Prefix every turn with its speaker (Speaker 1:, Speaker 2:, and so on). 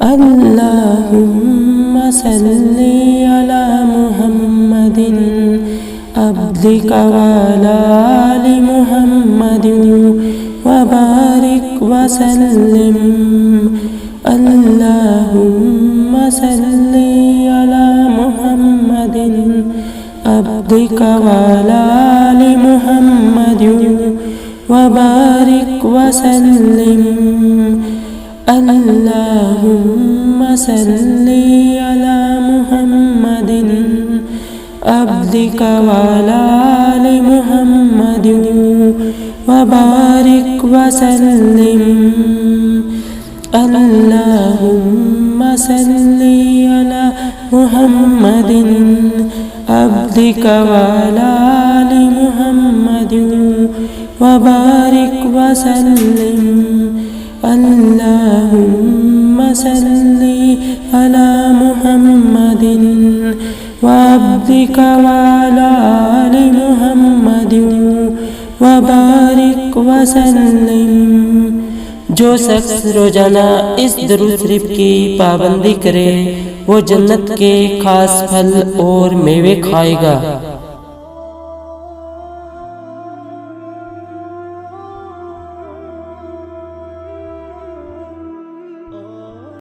Speaker 1: अल्लाहुम्मा सल्ली अला मुहम्मदिन अब्दिका वअला आलि मुहम्मदिन व बारिक व सल्लिम। अल्लाहुम्मा सल्ली अला मुहम्मदिन अब्दिका वअला आलि मुहम्मदिन व बारिक व सल्लिम। अल्लाहुम्मा सल्ली अला मुहम्मदिन अब्दिका वअला आलि मुहम्मदिन व बारिक व सल्लिम। अल्लाहुम्मा सल्ली अला मुहम्मदिन अब्दिका वअला आलि मुहम्मदिन व बारिक व सल्लिम। अल्लाहुम्मा सल्ली अला मुहम्मदिन व अब्दिका वअला आलि मुहम्मदिन व बारिक व सल्लिम। जो शख्स रोजाना इस दुरूद शरीफ की पाबंदी करे वो जन्नत के खास फल और मेवे खाएगा।